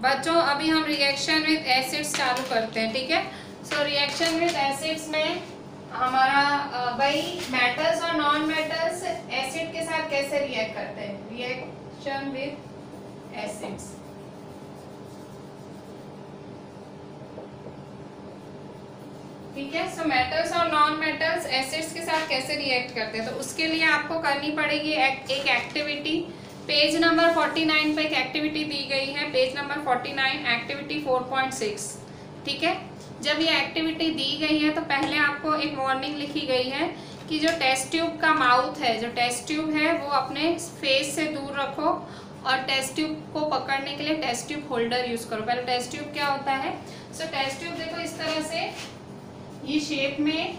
बच्चों अभी हम रिएक्शन विद एसिड्स चालू करते हैं, ठीक है। सो रिएक्शन विद एसिड्स में हमारा वही मेटल्स और नॉन मेटल्स एसिड के साथ कैसे रिएक्ट करते हैं, रिएक्शन विद एसिड्स। ठीक है। सो मेटल्स और नॉन मेटल्स एसिड्स के साथ कैसे रिएक्ट करते हैं, तो उसके लिए आपको करनी पड़ेगी एक एक्टिविटी। पेज नंबर 49 पे एक एक्टिविटी दी गई है, पेज नंबर 49 एक्टिविटी 4.6। ठीक है। जब ये एक्टिविटी दी गई है तो पहले आपको एक वार्निंग लिखी गई है कि जो टेस्ट ट्यूब का माउथ है, जो टेस्ट ट्यूब है वो अपने फेस से दूर रखो और टेस्ट ट्यूब को पकड़ने के लिए टेस्ट ट्यूब होल्डर यूज करो। पहले टेस्ट ट्यूब क्या होता है, सो टेस्ट ट्यूब देखो इस तरह से ये शेप में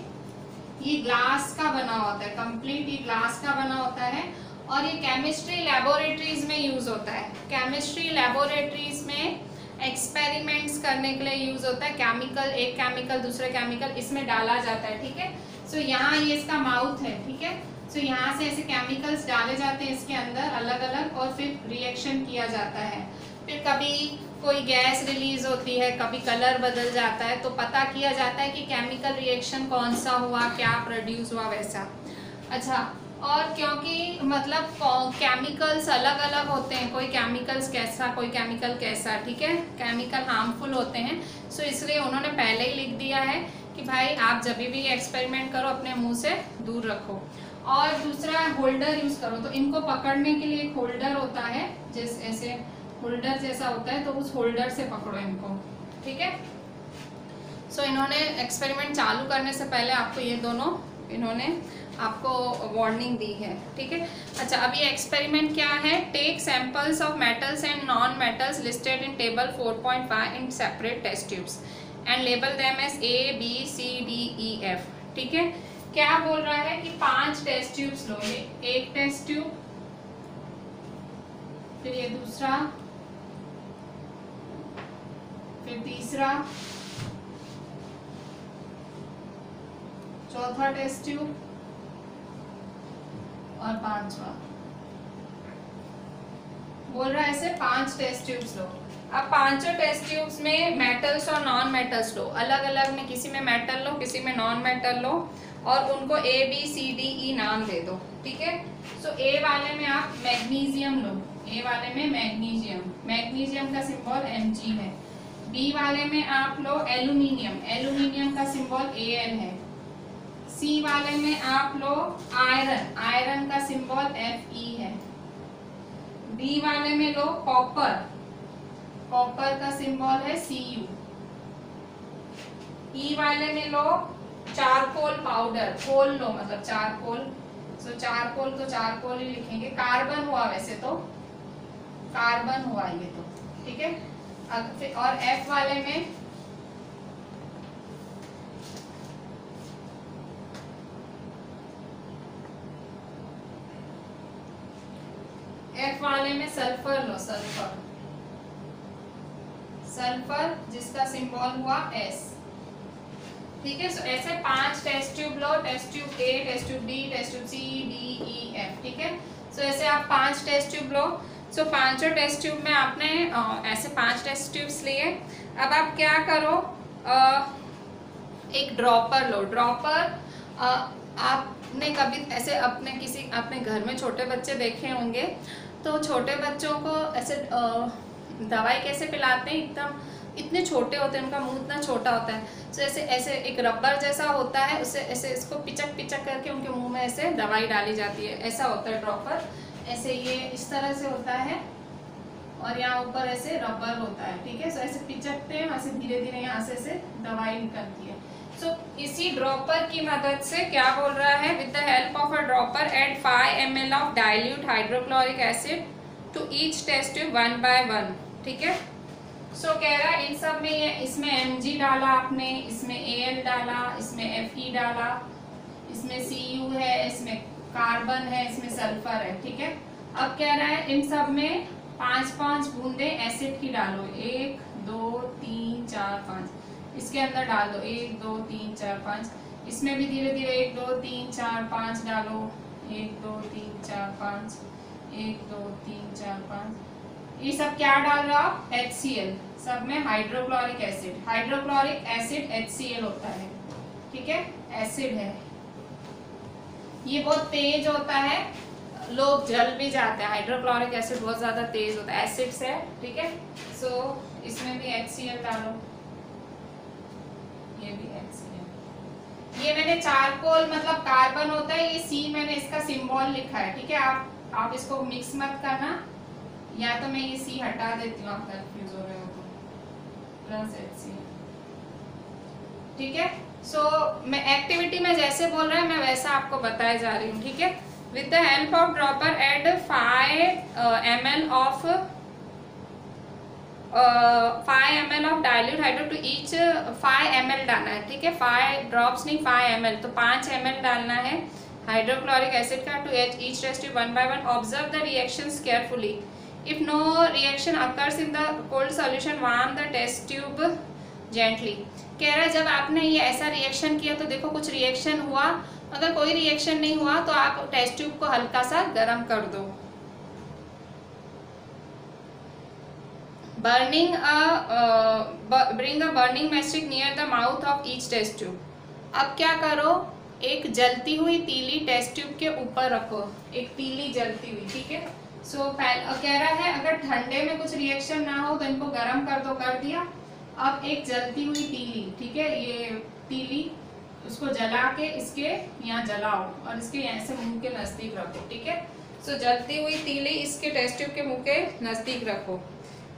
ये ग्लास का बना होता है, कंप्लीट ये ग्लास का बना होता है और ये केमिस्ट्री लैबोरेटरीज में यूज होता है। केमिस्ट्री लैबोरेटरीज में एक्सपेरिमेंट्स करने के लिए यूज होता है। केमिकल, एक केमिकल दूसरे केमिकल इसमें डाला जाता है। ठीक है। सो यहाँ ये इसका माउथ है। ठीक है। सो यहाँ से ऐसे केमिकल्स डाले जाते हैं इसके अंदर अलग अलग और फिर रिएक्शन किया जाता है। फिर कभी कोई गैस रिलीज होती है, कभी कलर बदल जाता है, तो पता किया जाता है कि केमिकल रिएक्शन कौन सा हुआ, क्या प्रोड्यूस हुआ वैसा। अच्छा, और क्योंकि मतलब केमिकल्स अलग अलग होते हैं, कोई केमिकल्स कैसा कोई केमिकल कैसा, ठीक है, केमिकल हार्मफुल होते हैं, सो इसलिए उन्होंने पहले ही लिख दिया है कि भाई आप जब भी एक्सपेरिमेंट करो अपने मुंह से दूर रखो। और दूसरा होल्डर यूज करो, तो इनको पकड़ने के लिए एक होल्डर होता है, जैसे ऐसे होल्डर जैसा होता है, तो उस होल्डर से पकड़ो इनको। ठीक है। सो इन्होंने एक्सपेरिमेंट चालू करने से पहले आपको ये दोनों इन्होंने आपको वार्निंग दी है। ठीक है। अच्छा, अब ये एक्सपेरिमेंट क्या है, take samples of metals and non metals listed in table 4.5 in separate test tubes and label them as A B C D E F। ठीक है। क्या बोल रहा है कि 5 टेस्ट ट्यूब्स लो, ये एक टेस्ट ट्यूब, फिर ये दूसरा, फिर तीसरा, चौथा टेस्ट ट्यूब और 5वां। बोल रहा है ऐसे 5 टेस्ट ट्यूब्स लो। अब 5 टेस्ट ट्यूब्स में मेटल्स और नॉन मेटल्स लो, अलग अलग में, किसी में मेटल लो किसी में नॉन मेटल लो और उनको A B C D E नाम दे दो। ठीक है। सो A वाले में आप मैग्नीशियम लो, A वाले में मैग्नीशियम, मैग्नीशियम का सिंबल Mg है। B वाले में आप लो एल्यूमिनियम, एल्यूमिनियम का सिंबल Al है। C वाले में आप लो आयरन, आयरन का सिंबल Fe है। D वाले में लो कॉपर, कॉपर का सिंबल है Cu। E वाले में लो चारकोल पाउडर, कोल लो मतलब चारकोल, सो चारकोल तो चारकोल ही लिखेंगे, कार्बन हुआ वैसे तो, कार्बन हुआ ये तो। ठीक है। और F वाले में सल्फर लो, सल्फर, सल्फर जिसका सिंबल हुआ S। ठीक है। सो ऐसे 5 टेस्ट ट्यूब लो, test tube A, test tube B, test tube C D E F। ठीक है। सो ऐसे आप 5 टेस्ट ट्यूब लो। सो 5 टेस्ट ट्यूब में आपने ऐसे 5 टेस्ट ट्यूब्स लिए। अब आप क्या करो, एक ड्रॉपर लो, ड्रॉपर आपने कभी ऐसे अपने घर में छोटे बच्चे देखे होंगे, तो छोटे बच्चों को ऐसे दवाई कैसे पिलाते हैं, एकदम इतने छोटे होते हैं, उनका मुंह इतना छोटा होता है, तो ऐसे ऐसे एक रबर जैसा होता है, उससे ऐसे इसको पिचक पिचक करके उनके मुंह में ऐसे दवाई डाली जाती है, ऐसा होता है ड्रॉपर। ऐसे ये इस तरह से होता है और यहाँ ऊपर ऐसे रबर होता है। ठीक है। सो ऐसे पिचकते हैं, ऐसे धीरे धीरे यहाँ से ऐसे दवाई निकलती है। सो इसी ड्रॉपर की मदद से क्या बोल रहा है, with the help of a dropper add 5 ml of dilute hydrochloric acid to each test tube 1 by 1। ठीक है। सो कह रहा है इन सब में ये, इसमें Mg डाला आपने, इसमें Al डाला, इसमें Fe डाला, इसमें Cu है, इसमें कार्बन है, इसमें सल्फर है। ठीक है। अब कह रहा है इन सब में 5-5 बूंदे एसिड की डालो, 1 2 3 4 5, इसके अंदर डाल दो 1 2 3 4 5, इसमें भी धीरे धीरे 1 2 3 4 5 डालो, 1 2 3 4 5, 1 2 3 4 5, ये सब क्या डाल रहा हो, HCl, सब में hydrochloric acid, hydrochloric acid HCl होता है, ठीक है, एसिड है, ये बहुत तेज होता है, लोग जल भी जाते हैं, हाइड्रोक्लोरिक एसिड बहुत ज्यादा तेज होता है, एसिड्स है, ठीक है। सो इसमें भी HCl डालो, ये भी HCl, ये मैंने चारकोल मतलब कार्बन होता है, ये C मैंने इसका सिंबल लिखा है, ठीक है, आप इसको मिक्स मत करना, या तो मैं ये C हटा देती हूँ, आप कंफ्यूज हो रहे हो तो, प्लस HCl, ठीक है। सो मैं एक्टिविटी में जैसे बोल रहा है मैं वैसा आपको बताए जा रही हूँ, ठीक है। With the help of dropper add 5 ml of 5 ml of dilute hydro to each, 5 ml डालना है, ठीक है, 5 ड्रॉप्स नहीं 5 ml, तो 5 ml डालना है हाइड्रोक्लोरिक एसिड का to each test tube 1 by 1। Observe the reactions carefully, if no reaction occurs in the cold solution warm the test tube gently. कह रहा है जब आपने ये ऐसा रिएक्शन किया तो देखो कुछ रिएक्शन हुआ, अगर कोई रिएक्शन नहीं हुआ तो आप टेस्ट ट्यूब को हल्का सा गर्म कर दो। Burning bring a burning matchstick near the mouth of each test tube. अब क्या करो, एक जलती हुई तीली टेस्ट ट्यूब के ऊपर रखो, एक तीली जलती हुई, ठीक है। सो कह रहा है अगर ठंडे में कुछ रिएक्शन ना हो तो इनको गर्म कर दो, कर दिया। अब एक जलती हुई तीली, ठीक है, ये तीली उसको जला के इसके यहाँ जलाओ और इसके यहाँ से मुंह के नजदीक रखो, ठीक है। सो जलती हुई तीली इसके टेस्ट ट्यूब के मुंह के नजदीक रखो,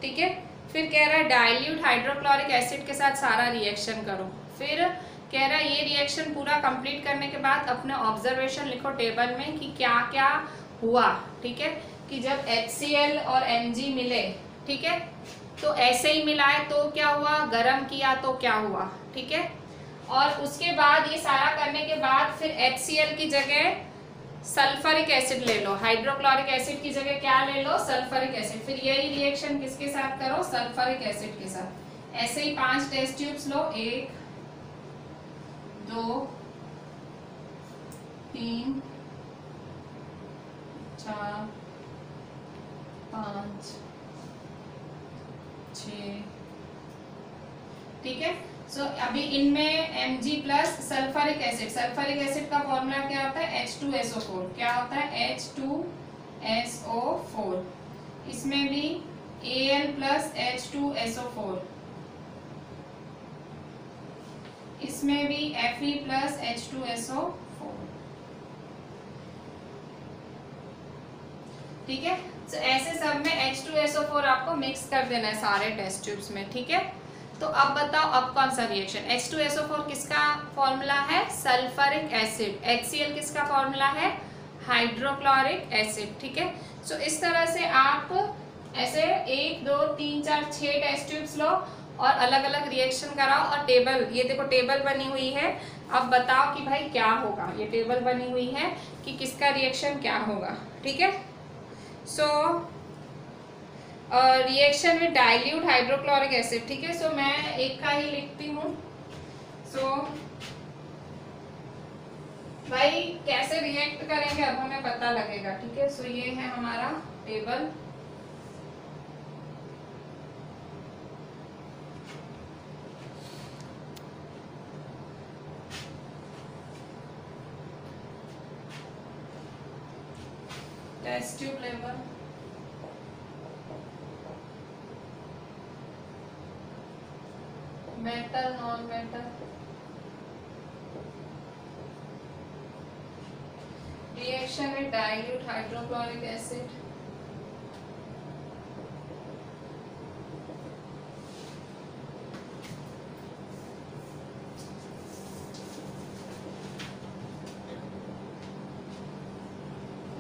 ठीक है। फिर कह रहा है डाइल्यूट हाइड्रोक्लोरिक एसिड के साथ सारा रिएक्शन करो। फिर कह रहा है ये रिएक्शन पूरा कंप्लीट करने के बाद अपने ऑब्जर्वेशन लिखो टेबल में कि क्या क्या हुआ, ठीक है, कि जब HCl और Mg मिले, ठीक है, तो ऐसे ही मिलाए तो क्या हुआ, गरम किया तो क्या हुआ, ठीक है। और उसके बाद ये सारा करने के बाद फिर HCl की जगह सल्फरिक एसिड ले लो, हाइड्रोक्लोरिक एसिड की जगह क्या ले लो, सल्फरिक एसिड। फिर यही रिएक्शन किसके साथ करो, सल्फरिक एसिड के साथ। ऐसे ही 5 टेस्ट ट्यूब्स लो, 1 2 3 4 5 6, ठीक है। सो अभी इनमें Mg plus sulphuric acid, sulphuric acid का फॉर्मूला क्या होता है, H2SO4, क्या होता है, H2SO4। इसमें भी Al प्लस H2SO4, इसमें भी Fe प्लस H2SO4, ठीक है। तो ऐसे सब में H2SO4 आपको मिक्स कर देना है सारे टेस्ट ट्यूब्स में, ठीक है। तो अब बताओ अब कौन सा रिएक्शन, H2SO4 किसका फॉर्मूला है, सल्फरिक एसिड, HCl किसका फॉर्मूला है, हाइड्रोक्लोरिक एसिड, ठीक है। सो इस तरह से आप ऐसे 1 2 3 4 6 टेस्ट ट्यूब्स लो और अलग अलग रिएक्शन कराओ और टेबल, ये देखो टेबल बनी हुई है। अब बताओ कि भाई क्या होगा, ये टेबल बनी हुई है कि किसका रिएक्शन क्या होगा, ठीक है। So reaction with dilute hydrochloric acid, ठीक है। सो मैं एक का ही लिखती हूँ। सो भाई कैसे रिएक्ट करेंगे अब हमें पता लगेगा, ठीक है। सो ये है हमारा table, test tube level, metal non metal, reaction with dilute hydrochloric acid,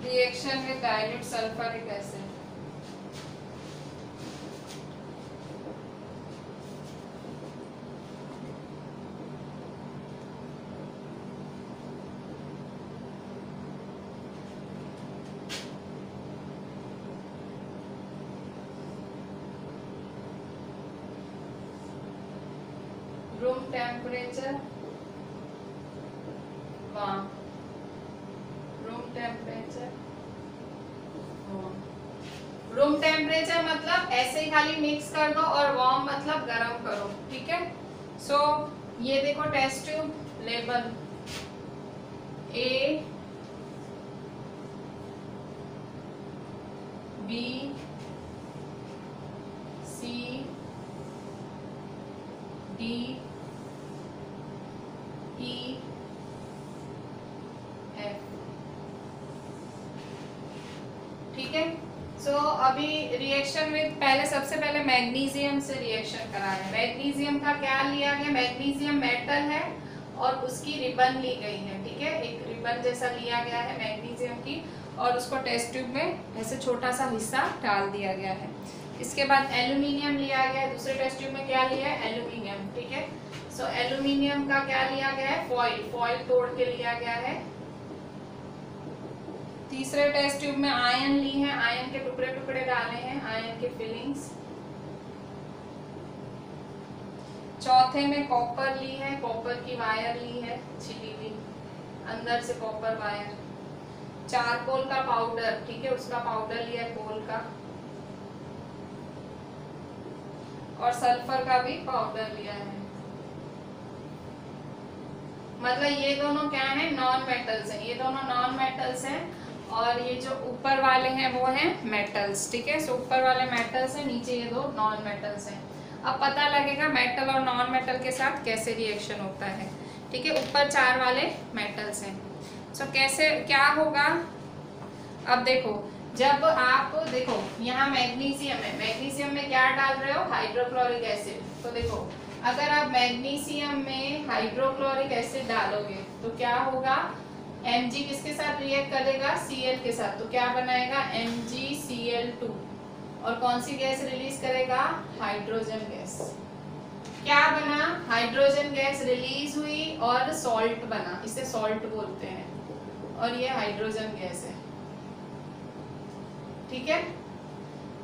reaction with dilute sulphuric acid, room temperature, room temperature, room temperature मतलब ऐसे ही खाली मिक्स कर दो, और वार्म मतलब गर्म करो, ठीक है। सो ये देखो test tube, label A B C D E F, ठीक है। सो अभी रिएक्शन विद, पहले सबसे पहले मैग्नीशियम से रिएक्शन करा है। मैग्नीशियम का क्या लिया गया, मैग्नीशियम मेटल है और उसकी रिबन ली गई है, ठीक है। एक रिबन जैसा लिया गया है मैग्नीशियम की, और उसको टेस्ट ट्यूब में ऐसे छोटा सा हिस्सा डाल दिया गया है। इसके बाद एल्यूमिनियम लिया गया है, दूसरे टेस्ट ट्यूब में क्या लिया है, एल्यूमिनियम, ठीक है। सो एल्यूमिनियम का क्या लिया गया है, फॉइल, फॉइल तोड़ के लिया गया है। तीसरे टेस्ट ट्यूब में आयन ली है, आयन के टुकड़े टुकड़े डाले हैं, आयन के फिलिंग्स। चौथे में कॉपर ली है, कॉपर की वायर ली है छिली हुई, अंदर से कॉपर वायर। चारकोल का पाउडर, ठीक है, उसका पाउडर लिया है कोल का, और सल्फर का भी पाउडर लिया है। मतलब ये दोनों क्या है, नॉन मेटल्स हैं, ये दोनों नॉन मेटल्स हैं, और ये जो ऊपर वाले हैं वो हैं मेटल्स, ठीक है। सो ऊपर वाले मेटल्स हैं, नीचे ये दो नॉन मेटल्स हैं। अब पता लगेगा मेटल और नॉन मेटल के साथ कैसे रिएक्शन होता है, ठीक है। ऊपर 4 वाले मेटल्स हैं। सो कैसे क्या होगा, अब देखो, जब आप देखो यहाँ मैग्नीशियम है, मैग्नीशियम में क्या डाल रहे हो, हाइड्रोक्लोरिक एसिड। तो देखो अगर आप मैग्नीशियम में हाइड्रोक्लोरिक एसिड डालोगे तो क्या होगा, Mg किसके साथ रिएक्ट करेगा, Cl के साथ, तो क्या बनाएगा, MgCl2, और कौन सी गैस रिलीज करेगा, हाइड्रोजन गैस। क्या बना, हाइड्रोजन गैस रिलीज हुई और सॉल्ट बना, इसे सॉल्ट बोलते हैं, और ये हाइड्रोजन गैस है, ठीक है।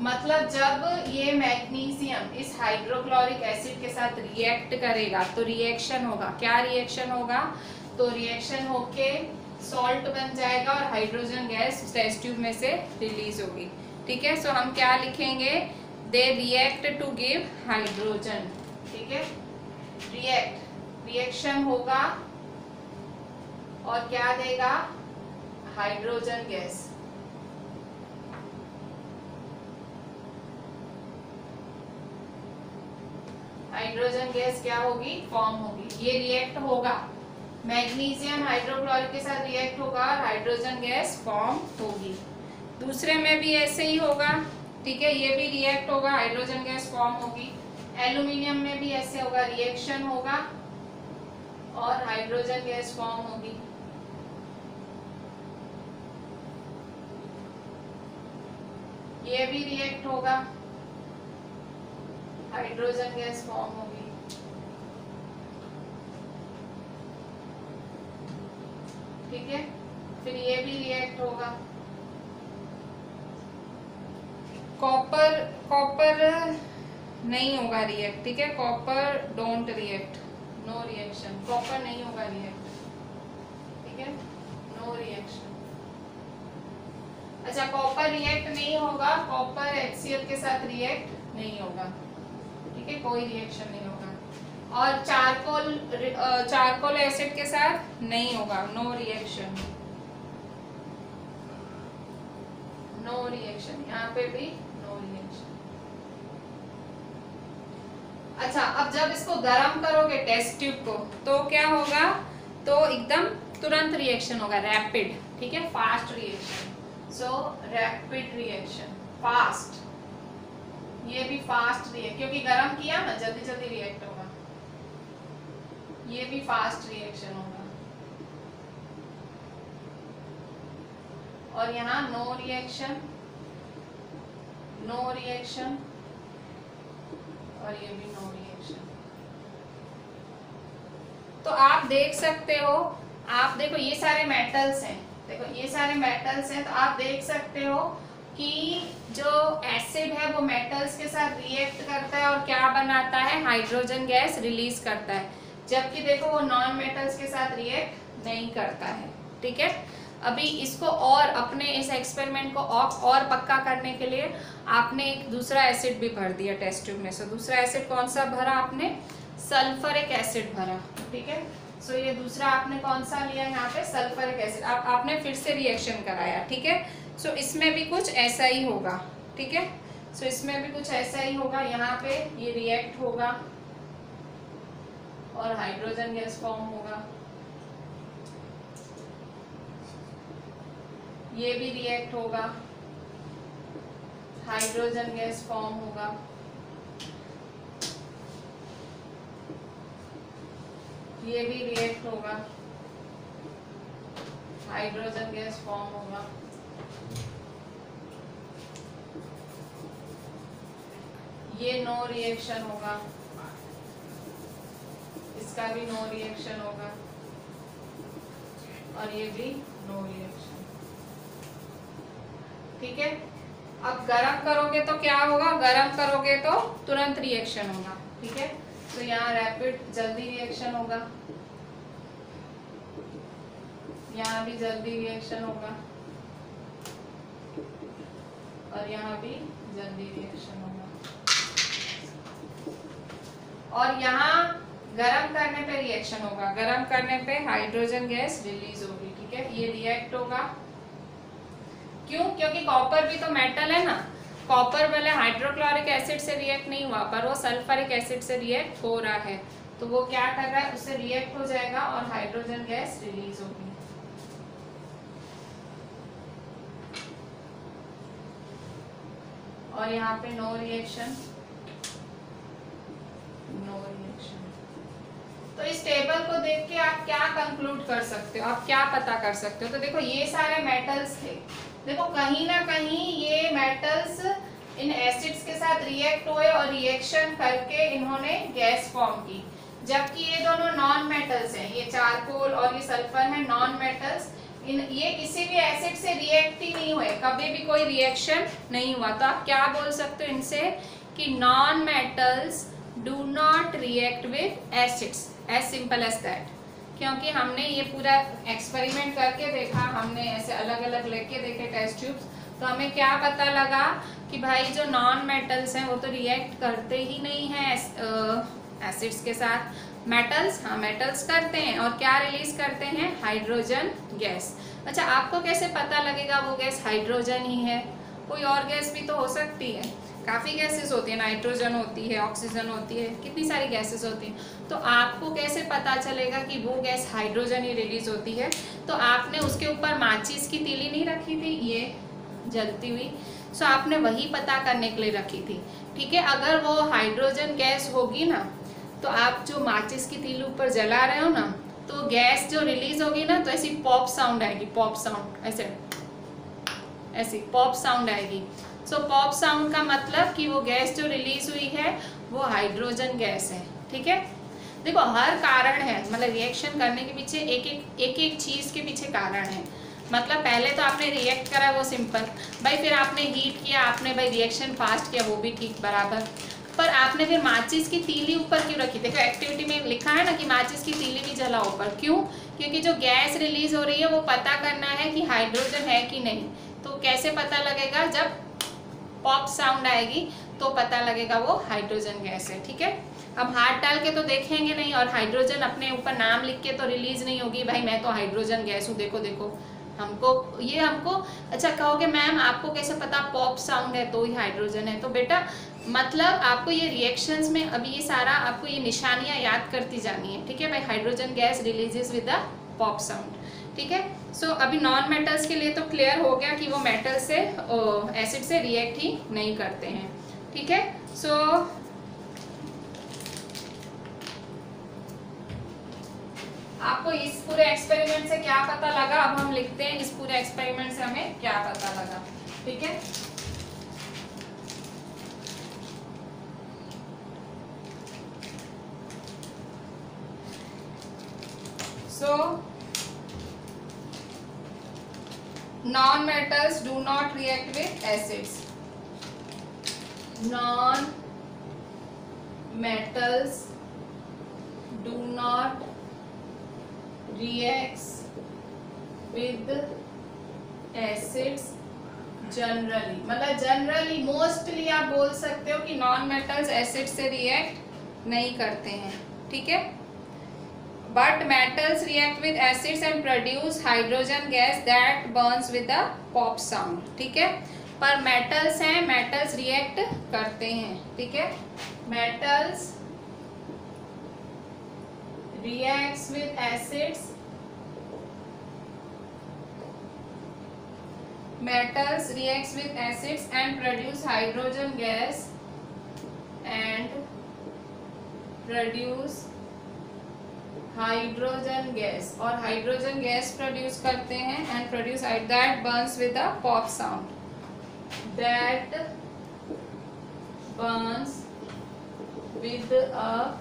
मतलब जब ये मैग्नीशियम इस हाइड्रोक्लोरिक एसिड के साथ रिएक्ट करेगा तो रिएक्शन होगा, क्या रिएक्शन होगा, तो रिएक्शन होके सॉल्ट बन जाएगा और हाइड्रोजन गैस टेस्ट ट्यूब में से रिलीज होगी, ठीक है। सो हम क्या लिखेंगे, they react to give hydrogen, ठीक है। रिएक्शन होगा और क्या देगा, हाइड्रोजन गैस। हाइड्रोजन गैस क्या होगी, फॉर्म होगी। ये रिएक्ट होगा, मैग्नीशियम हाइड्रोक्लोरिक के साथ रिएक्ट होगा और हाइड्रोजन गैस फॉर्म होगी। दूसरे में भी ऐसे ही होगा, ठीक है, ये भी रिएक्ट होगा, हाइड्रोजन गैस फॉर्म होगी। एल्यूमिनियम में भी ऐसे होगा, रिएक्शन होगा और हाइड्रोजन गैस फॉर्म होगी। ये भी रिएक्ट होगा, हाइड्रोजन गैस फॉर्म होगी। ठीक है, फिर ये भी रिएक्ट होगा। कॉपर नहीं होगा रिएक्ट, ठीक है, copper don't react, no reaction, copper नहीं होगा रिएक्ट, ठीक है, नो रिएक्शन। अच्छा, कॉपर रिएक्ट नहीं होगा, कॉपर HCl के साथ रिएक्ट नहीं होगा, ठीक है, कोई रिएक्शन नहीं होगा। और चारकोल एसिड के साथ नहीं होगा, नो रिएक्शन, नो रिएक्शन, यहाँ पे भी नो रिएक्शन। अच्छा, अब जब इसको गर्म करोगे टेस्ट ट्यूब को तो क्या होगा, तो एकदम तुरंत रिएक्शन होगा, रैपिड, ठीक है, फास्ट रिएक्शन। सो रैपिड रिएक्शन, फास्ट, ये भी फास्ट रिएक्ट, क्योंकि गर्म किया ना, जल्दी जल्दी रिएक्ट होगा। ये भी फास्ट रिएक्शन होगा। और यहाँ नो रिएक्शन, नो रिएक्शन, और ये भी नो रिएक्शन। तो आप देख सकते हो, आप देखो ये सारे मेटल्स हैं, देखो ये सारे मेटल्स हैं, तो आप देख सकते हो कि जो एसिड है वो मेटल्स के साथ रिएक्ट करता है और क्या बनाता है, हाइड्रोजन गैस रिलीज करता है, जबकि देखो वो नॉन मेटल्स के साथ रिएक्ट नहीं करता है, ठीक है। अभी इसको और अपने इस एक्सपेरिमेंट को और पक्का करने के लिए आपने एक दूसरा एसिड भी भर दिया टेस्ट ट्यूब में से। दूसरा एसिड कौन सा भरा आपने? सल्फरिक एसिड भरा, ठीक है। सो ये दूसरा आपने कौन सा लिया यहाँ पे? Sulphuric acid. आपने फिर से रिएक्शन कराया, ठीक है। सो इसमें भी कुछ ऐसा ही होगा, ठीक है। सो इसमें भी कुछ ऐसा ही होगा, यहाँ पे ये रिएक्ट होगा और हाइड्रोजन गैस फॉर्म होगा, ये भी रिएक्ट होगा, हाइड्रोजन गैस फॉर्म होगा, ये भी रिएक्ट होगा, हाइड्रोजन गैस फॉर्म होगा, ये नो रिएक्शन होगा, इसका भी नो रिएक्शन होगा और ये भी नो रिएक्शन, ठीक है। अब गरम करोगे तो क्या होगा? गरम करोगे तो तुरंत रिएक्शन होगा, ठीक है। तो यहाँ रैपिड जल्दी रिएक्शन होगा, यहाँ भी जल्दी रिएक्शन होगा और यहाँ भी जल्दी रिएक्शन होगा। और यहाँ गरम करने पे रिएक्शन होगा, गरम करने पे हाइड्रोजन गैस रिलीज होगी, ठीक है। ये रिएक्ट होगा, क्यों? क्योंकि कॉपर भी तो मेटल है ना। कॉपर वाले हाइड्रोक्लोरिक एसिड से रिएक्ट नहीं हुआ, पर वो सल्फरिक एसिड से रिएक्ट हो रहा है, तो वो क्या कर रहा है? उससे रिएक्ट हो जाएगा और हाइड्रोजन गैस रिलीज होगी। और यहाँ पे नो रिएक्शन, नो रिएक्शन। तो इस टेबल को देख के आप क्या कंक्लूड कर सकते हो, आप क्या पता कर सकते हो? तो देखो ये सारे मेटल्स थे, देखो कहीं ना कहीं ये मेटल्स इन एसिड्स के साथ रिएक्ट हुए और रिएक्शन करके इन्होंने गैस फॉर्म की, जबकि ये दोनों नॉन मेटल्स हैं, ये चारकोल और ये सल्फर है नॉन मेटल्स। ये किसी भी एसिड से रिएक्ट ही नहीं हुए, कभी भी कोई रिएक्शन नहीं हुआ। तो आप क्या बोल सकते हो इनसे कि non metals do not react with acids, as simple as that. क्योंकि हमने ये पूरा एक्सपेरिमेंट करके देखा, हमने ऐसे अलग अलग लेके देखे टेस्ट ट्यूब्स, तो हमें क्या पता लगा कि भाई जो नॉन मेटल्स हैं वो तो रिएक्ट करते ही नहीं हैं एसिड्स के साथ। मेटल्स, हाँ मेटल्स करते हैं और क्या रिलीज करते हैं? Hydrogen gas. अच्छा, आपको कैसे पता लगेगा वो गैस हाइड्रोजन ही है? कोई और गैस भी तो हो सकती है, काफ़ी गैसेस होती है, नाइट्रोजन होती है, ऑक्सीजन होती है, कितनी सारी गैसेस होती हैं। तो आपको कैसे पता चलेगा कि वो गैस हाइड्रोजन ही रिलीज होती है? तो आपने उसके ऊपर माचिस की तीली नहीं रखी थी, ये जलती हुई, सो आपने वही पता करने के लिए रखी थी, ठीक है। अगर वो हाइड्रोजन गैस होगी ना, तो आप जो माचिस की तीली ऊपर जला रहे हो ना, तो गैस जो रिलीज होगी ना, तो ऐसी पॉप साउंड आएगी, पॉप साउंड, ऐसी पॉप साउंड आएगी। सो पॉप साउंड का मतलब कि वो गैस जो रिलीज हुई है वो हाइड्रोजन गैस है, ठीक है। देखो हर कारण है, मतलब रिएक्शन करने के पीछे एक एक चीज़ के पीछे कारण है। मतलब पहले तो आपने रिएक्ट करा, वो सिंपल भाई, फिर आपने हीट किया, आपने भाई रिएक्शन फास्ट किया, वो भी ठीक बराबर, पर आपने फिर माचिस की तीली ऊपर क्यों रखी? देखो एक्टिविटी में लिखा है ना कि माचिस की तीली भी जला ऊपर, क्यों? क्योंकि जो गैस रिलीज हो रही है वो पता करना है कि हाइड्रोजन है कि नहीं। तो कैसे पता लगेगा? जब पॉप साउंड आएगी तो पता लगेगा वो हाइड्रोजन गैस है, ठीक है। अब हाथ डाल के तो देखेंगे नहीं, और हाइड्रोजन अपने ऊपर नाम लिख के तो रिलीज नहीं होगी, भाई मैं तो हाइड्रोजन गैस हूँ, देखो देखो। हमको अच्छा कहोगे मैम आपको कैसे पता पॉप साउंड है तो ही हाइड्रोजन है? तो बेटा मतलब आपको ये रिएक्शंस में अभी ये सारा आपको ये निशानियां याद करती जानी है, ठीक है भाई। Hydrogen gas releases with the pop sound, ठीक है। सो अभी नॉन मेटल्स के लिए तो क्लियर हो गया कि वो मेटल से एसिड से रिएक्ट ही नहीं करते हैं, ठीक है। सो आपको इस पूरे एक्सपेरिमेंट से क्या पता लगा? अब हम लिखते हैं इस पूरे एक्सपेरिमेंट से हमें क्या पता लगा, ठीक है। So non-metals do not react with acids. Non-metals do not react with acids generally, मतलब जनरली मोस्टली आप बोल सकते हो कि नॉन मेटल्स एसिड से रिएक्ट नहीं करते हैं, ठीक है। But metals react with acids and produce hydrogen gas that Burns with a pop sound, ठीक है। पर मेटल्स हैं, मेटल्स रिएक्ट करते हैं, ठीक है। Metals reacts with acids, metals reacts with acids and produce hydrogen gas and produce hydrogen gas, और hydrogen gas produce करते हैं and produce that Burns with a pop sound, that Burns with a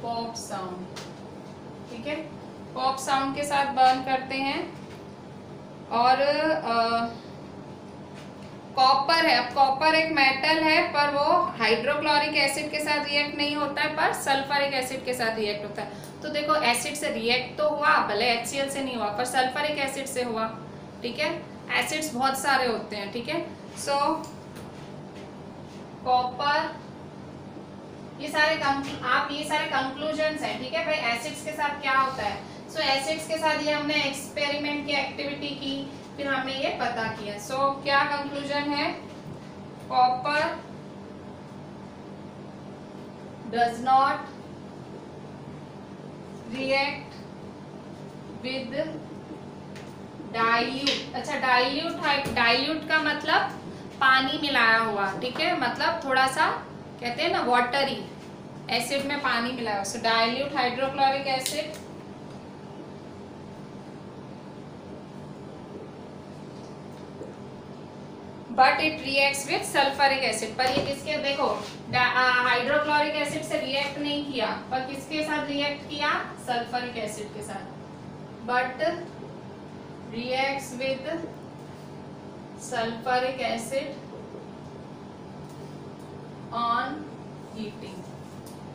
pop sound, ठीक है। Pop sound के साथ burn करते हैं। और कॉपर है, अब कॉपर एक मेटल है पर वो हाइड्रोक्लोरिक एसिड के साथ रिएक्ट नहीं होता है, पर सल्फ्यूरिक एसिड के साथ रिएक्ट होता है। तो देखो एसिड से रिएक्ट तो हुआ, भले HCl से नहीं हुआ, पर सल्फ्यूरिक एसिड से हुआ, ठीक है। एसिड्स बहुत सारे होते हैं, ठीक है। सो कॉपर, ये सारे कंक्लूजन्स हैं, ठीक है भाई। एसिड्स के साथ क्या होता है, सो एसिड्स के साथ ये हमने एक्सपेरिमेंट की एक्टिविटी की, फिर हमने ये पता किया। सो क्या कंक्लूजन है, copper does not react with dilute. अच्छा, डाइल्यूट का मतलब पानी मिलाया हुआ, ठीक है, मतलब थोड़ा सा कहते हैं ना वाटरी, एसिड में पानी मिलाया हुआ। So dilute hydrochloric acid but it reacts with sulphuric acid. पर ये किसके, देखो हाइड्रोक्लोरिक एसिड से रिएक्ट नहीं किया, पर किसके साथ रिएक्ट किया, सल्फ्यूरिक एसिड के साथ, but reacts with sulphuric acid on heating.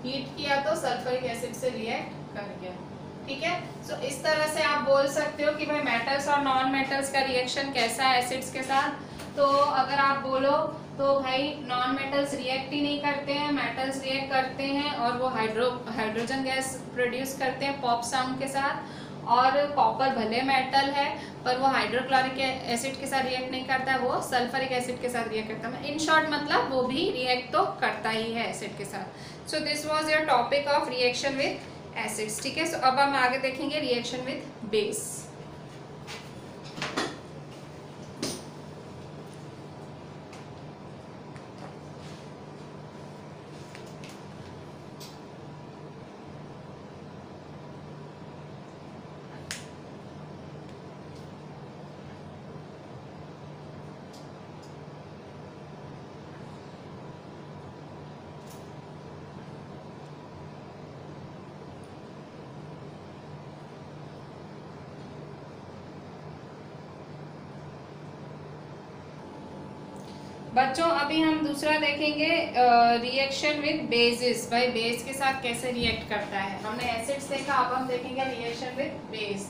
Heat किया तो सल्फ्यूरिक एसिड से रिएक्ट कर गया, ठीक है। सो इस तरह से आप बोल सकते हो कि भाई मेटल्स और नॉन मेटल्स का रिएक्शन कैसा है एसिड्स के साथ। तो अगर आप बोलो तो भाई नॉन मेटल्स रिएक्ट ही नहीं करते हैं, मेटल्स रिएक्ट करते हैं और वो हाइड्रोजन गैस प्रोड्यूस करते हैं पॉप साउंड के साथ। और कॉपर भले मेटल है पर वो हाइड्रोक्लोरिक एसिड के साथ रिएक्ट नहीं करता है, वो सल्फ्यूरिक एसिड के साथ रिएक्ट करता है। इन शॉर्ट मतलब वो भी रिएक्ट तो करता ही है एसिड के साथ। So this was your topic of reaction with acids, ठीक है। सो अब हम आगे देखेंगे रिएक्शन विद बेस। बच्चों अभी हम दूसरा देखेंगे रिएक्शन विद बेसिस। भाई बेस के साथ कैसे रिएक्ट करता है। हमने एसिड्स देखा, अब हम देखेंगे रिएक्शन विद बेस।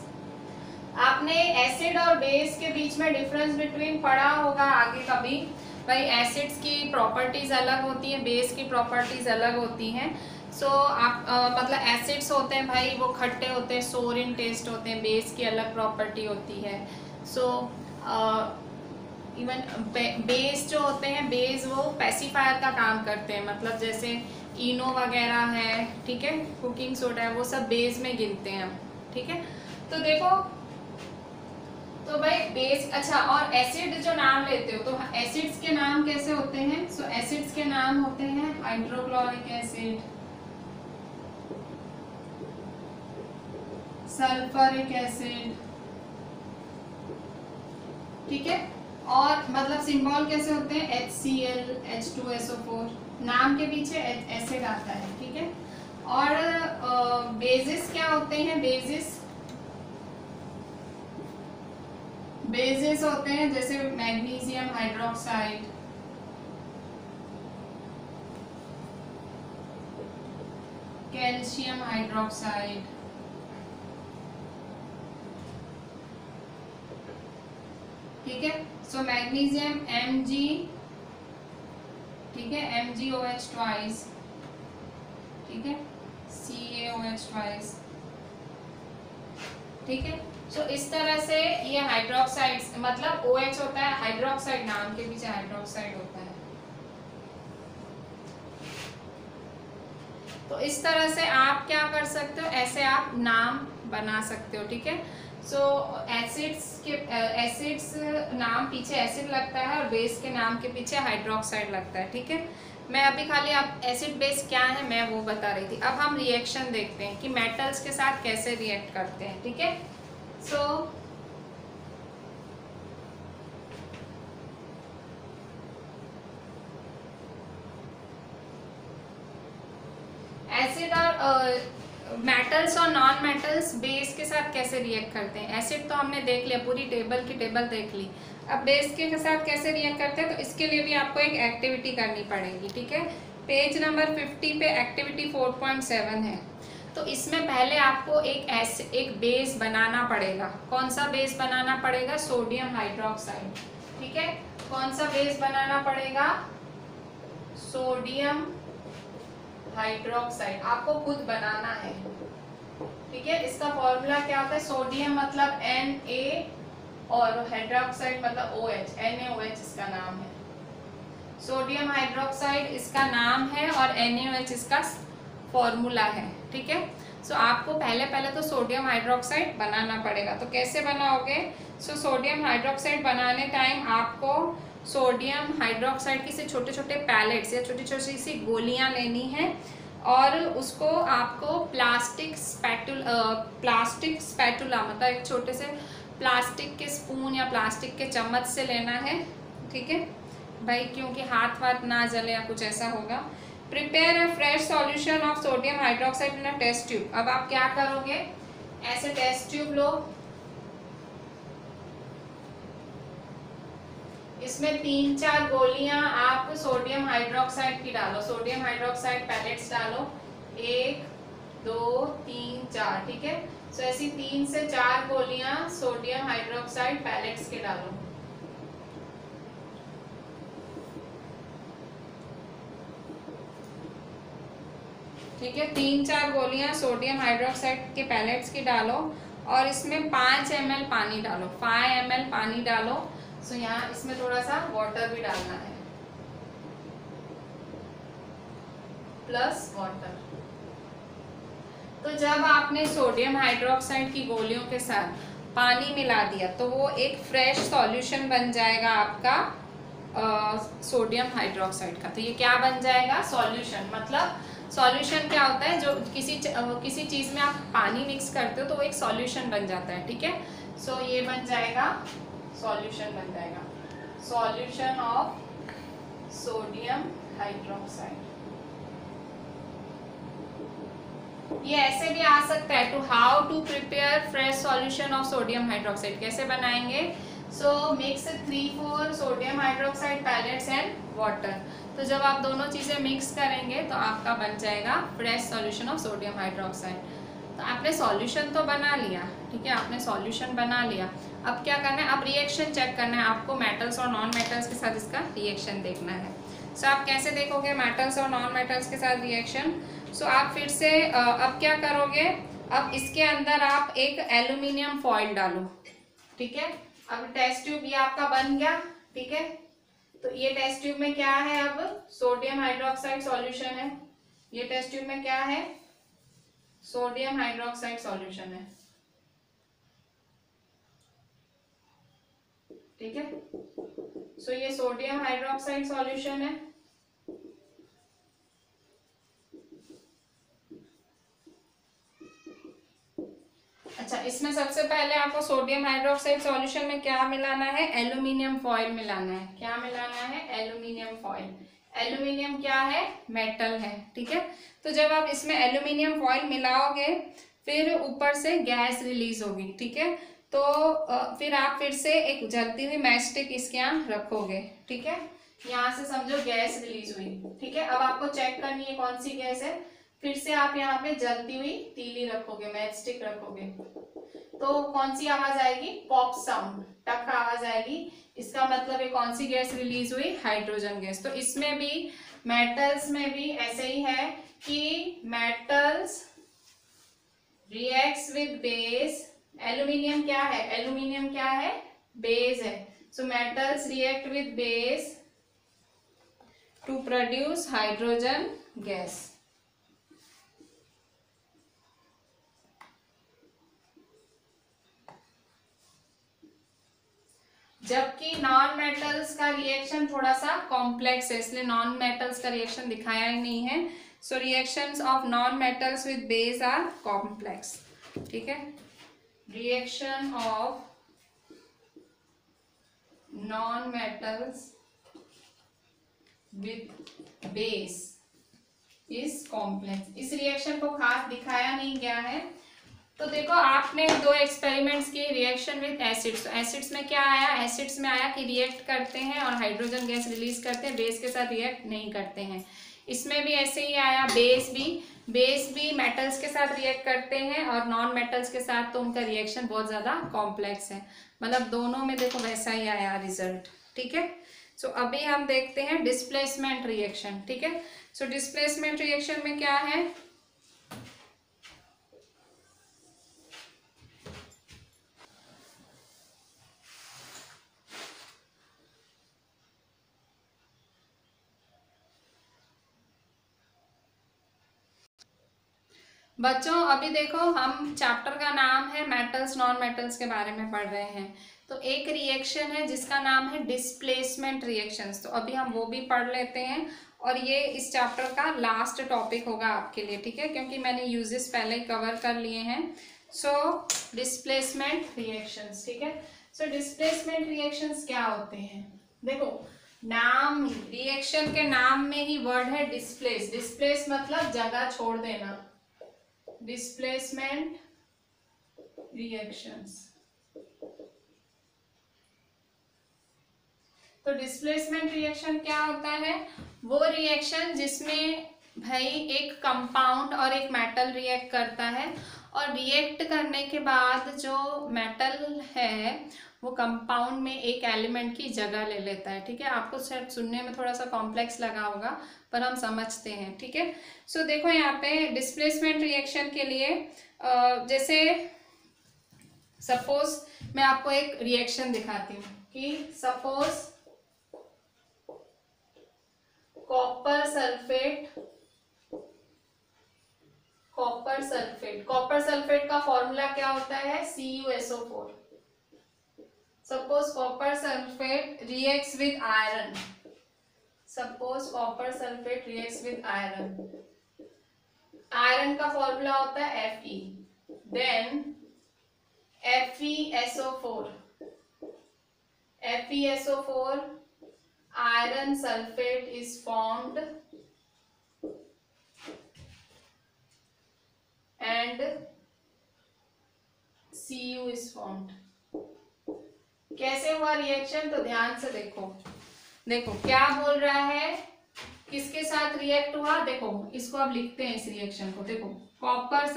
आपने एसिड और बेस के बीच में डिफरेंस बिटवीन पढ़ा होगा आगे कभी। भाई एसिड्स की प्रॉपर्टीज अलग होती है, बेस की प्रॉपर्टीज अलग होती हैं। सो आप मतलब एसिड्स होते हैं भाई वो खट्टे होते हैं, सोर इन टेस्ट होते हैं। बेस की अलग प्रॉपर्टी होती है। सो इवन बेस जो होते हैं, बेस वो पैसिफायर का काम करते हैं, मतलब जैसे इनो वगैरह है, ठीक है, कुकिंग सोडा है, वो सब बेस में गिनते हैं, ठीक है। तो देखो तो भाई बेस, अच्छा और एसिड जो नाम लेते हो तो एसिड्स के नाम कैसे होते हैं। सो एसिड्स के नाम होते हैं हाइड्रोक्लोरिक एसिड, सल्फ्यूरिक एसिड, ठीक है। और मतलब सिंबल कैसे होते हैं HCl, H2SO4, नाम के पीछे एसिड आता है, ठीक है। और बेसिस क्या होते हैं, बेसिस होते हैं जैसे मैग्नीशियम हाइड्रोक्साइड, कैल्शियम हाइड्रोक्साइड, ठीक है। सो मैग्नीशियम Mg, ठीक है, MgOH ट्वाइस, ठीक है, CaOH ट्वाइस, ठीक है। सो इस तरह से ये हाइड्रोक्साइड, मतलब OH होता है हाइड्रोक्साइड, नाम के पीछे हाइड्रोक्साइड होता है। तो इस तरह से आप क्या कर सकते हो, ऐसे आप नाम बना सकते हो, ठीक है। सो एसिड्स नाम पीछे एसिड लगता है और बेस के नाम के पीछे हाइड्रोक्साइड लगता है, ठीक है। मैं अभी खाली आप एसिड बेस क्या है मैं वो बता रही थी। अब हम रिएक्शन देखते हैं कि मेटल्स के साथ कैसे रिएक्ट करते हैं, ठीक है। सो एसिड और मेटल्स और नॉन मेटल्स बेस के साथ कैसे रिएक्ट करते हैं। एसिड तो हमने देख लिया, पूरी टेबल की टेबल देख ली। अब बेस के साथ कैसे रिएक्ट करते हैं, तो इसके लिए भी आपको एक एक्टिविटी करनी पड़ेगी, ठीक है। पेज नंबर 50 पे एक्टिविटी 4.7 है। तो इसमें पहले आपको एक बेस बनाना पड़ेगा। कौन सा बेस बनाना पड़ेगा, सोडियम हाइड्रोक्साइड, ठीक है। कौन सा बेस बनाना पड़ेगा, सोडियम हाइड्रोक्साइड, आपको खुद बनाना है, ठीक है। इसका फॉर्मूला क्या होता है, सोडियम मतलब Na और हाइड्रोक्साइड मतलब OH, NaOH इसका नाम है। सोडियम हाइड्रोक्साइड इसका नाम है और NaOH इसका फॉर्मूला है, ठीक है। सो आपको पहले तो सोडियम हाइड्रोक्साइड बनाना पड़ेगा। तो कैसे बनाओगे, सो सोडियम हाइड्रोक्साइड बनाने टाइम आपको सोडियम हाइड्रोक्साइड की से छोटे छोटे पैलेट्स या छोटी छोटी सी गोलियां लेनी है और उसको आपको प्लास्टिक स्पैटुला मतलब एक छोटे से प्लास्टिक के स्पून या प्लास्टिक के चम्मच से लेना है, ठीक है भाई, क्योंकि हाथ वाथ ना जले या कुछ ऐसा होगा। Prepare a fresh solution of sodium hydroxide in a test tube. अब आप क्या करोगे, ऐसे टेस्ट ट्यूब लो, इसमें 3-4 गोलियां आप सोडियम हाइड्रोक्साइड की डालो, सोडियम हाइड्रोक्साइड पैलेट्स डालो, 1 2 3 4, ठीक है। सो ऐसी 3 से 4 गोलियां सोडियम हाइड्रोक्साइड पैलेट्स के डालो, ठीक है। 3-4 गोलियां सोडियम हाइड्रोक्साइड के पैलेट्स की डालो और इसमें 5 ml पानी डालो, 5 ml पानी डालो। सो यहाँ इसमें थोड़ा सा वाटर भी डालना है, प्लस वाटर। तो जब आपने सोडियम हाइड्रोक्साइड की गोलियों के साथ पानी मिला दिया तो वो एक फ्रेश सॉल्यूशन बन जाएगा आपका सोडियम हाइड्रोक्साइड का। तो ये क्या बन जाएगा, सॉल्यूशन। मतलब सॉल्यूशन क्या होता है, जो किसी चीज में आप पानी मिक्स करते हो तो वो एक सॉल्यूशन बन जाता है, ठीक है। सो ये बन जाएगा सॉल्यूशन, बन जाएगा सॉल्यूशन ऑफ सोडियम हाइड्रोक्साइड। ये ऐसे भी आ सकता है, to how to prepare fresh solution of sodium hydroxide. कैसे बनाएंगे, so mix 3-4 sodium hydroxide pellets and water. तो जब आप दोनों चीजें मिक्स करेंगे तो आपका बन जाएगा fresh solution of sodium hydroxide. तो आपने सॉल्यूशन तो बना लिया, ठीक है, आपने सॉल्यूशन बना लिया। अब क्या करना है, अब रिएक्शन चेक करना है आपको, मेटल्स और नॉन मेटल्स के साथ इसका रिएक्शन देखना है। सो आप कैसे देखोगे मेटल्स और नॉन मेटल्स के साथ रिएक्शन, सो आप फिर से अब क्या करोगे, अब इसके अंदर आप एक एल्यूमिनियम फॉइल डालो, ठीक है। अब टेस्ट ट्यूब ये आपका बन गया, ठीक है। तो ये टेस्ट ट्यूब में क्या है, अब सोडियम हाइड्रोक्साइड सॉल्यूशन है। ये टेस्ट ट्यूब में क्या है, सोडियम हाइड्रोक्साइड सॉल्यूशन है, ठीक है। सो ये सोडियम हाइड्रोक्साइड सॉल्यूशन है। अच्छा, इसमें सबसे पहले आपको सोडियम हाइड्रोक्साइड सॉल्यूशन में क्या मिलाना है, एल्यूमिनियम फॉइल मिलाना है। क्या मिलाना है, एल्यूमिनियम फॉइल। एल्यूमिनियम क्या है, मेटल है, ठीक है। तो जब आप इसमें एल्यूमिनियम फॉइल मिलाओगे फिर ऊपर से गैस रिलीज होगी, ठीक है। तो फिर आप फिर से एक जलती हुई मैच स्टिक इसके यहाँ रखोगे, ठीक है। यहाँ से समझो गैस रिलीज हुई, ठीक है। अब आपको चेक करनी है कौन सी गैस है, फिर से आप यहाँ पे जलती हुई तीली रखोगे, मैच स्टिक रखोगे, तो कौन सी आवाज आएगी? पॉप साउंड, टक आवाज आएगी। इसका मतलब है कौन सी गैस रिलीज हुई? Hydrogen gas. तो इसमें भी, मेटल्स में भी ऐसे ही है कि metals reacts with base. Aluminium क्या है? एल्यूमिनियम क्या है? बेस है। So metals react with base to produce hydrogen gas. जबकि नॉन मेटल्स का रिएक्शन थोड़ा सा कॉम्प्लेक्स है, इसलिए नॉन मेटल्स का रिएक्शन दिखाया ही नहीं है। So reactions of non metals with base are complex. ठीक है, reaction of non metals with base is complex. इस रिएक्शन को खास दिखाया नहीं गया है। तो देखो, आपने दो एक्सपेरिमेंट्स किए, रिएक्शन विद एसिड्स। तो एसिड्स में क्या आया? एसिड्स में आया कि रिएक्ट करते हैं और हाइड्रोजन गैस रिलीज करते हैं, बेस के साथ रिएक्ट नहीं करते हैं। इसमें भी ऐसे ही आया, बेस भी मेटल्स के साथ रिएक्ट करते हैं और नॉन मेटल्स के साथ, तो उनका रिएक्शन बहुत ज्यादा कॉम्प्लेक्स है। मतलब दोनों में देखो वैसा ही आया रिजल्ट। ठीक है, सो अभी हम देखते हैं डिस्प्लेसमेंट रिएक्शन। ठीक है, सो डिस्प्लेसमेंट रिएक्शन में क्या है? बच्चों अभी देखो, हम चैप्टर का नाम है मेटल्स नॉन मेटल्स के बारे में पढ़ रहे हैं। तो एक रिएक्शन है जिसका नाम है डिस्प्लेसमेंट रिएक्शंस, तो अभी हम वो भी पढ़ लेते हैं। और ये इस चैप्टर का लास्ट टॉपिक होगा आपके लिए। ठीक है, क्योंकि मैंने यूजेस पहले ही कवर कर लिए हैं। So displacement reactions. ठीक है, सो डिस्प्लेसमेंट रिएक्शंस क्या होते हैं? देखो, नाम, रिएक्शन के नाम में ही वर्ड है डिस्प्लेस। डिस्प्लेस मतलब जगह छोड़ देना, डिस्प्लेसमेंट रिएक्शंस। तो डिस्प्लेसमेंट रिएक्शन क्या होता है? वो रिएक्शन जिसमें भाई एक कंपाउंड और एक मेटल रिएक्ट करता है, और रिएक्ट करने के बाद जो मेटल है वो कंपाउंड में एक एलिमेंट की जगह ले लेता है। ठीक है, आपको शायद सुनने में थोड़ा सा कॉम्प्लेक्स लगा होगा, पर हम समझते हैं। ठीक है, सो देखो यहाँ पे डिस्प्लेसमेंट रिएक्शन के लिए जैसे सपोज मैं आपको एक रिएक्शन दिखाती हूँ कि सपोज कॉपर सल्फेट का फॉर्मूला क्या होता है? CuSO4। Suppose copper sulphate reacts with iron, iron का फॉर्मूला होता है Fe। Then FeSO4 iron sulfate is formed and Cu is formed। कैसे हुआ रिएक्शन? तो ध्यान से देखो क्या बोल रहा है, किसके साथ रिएक्ट हुआ? देखो, इसको अब लिखते हैं इस रिएक्शन को। देखो, कॉपर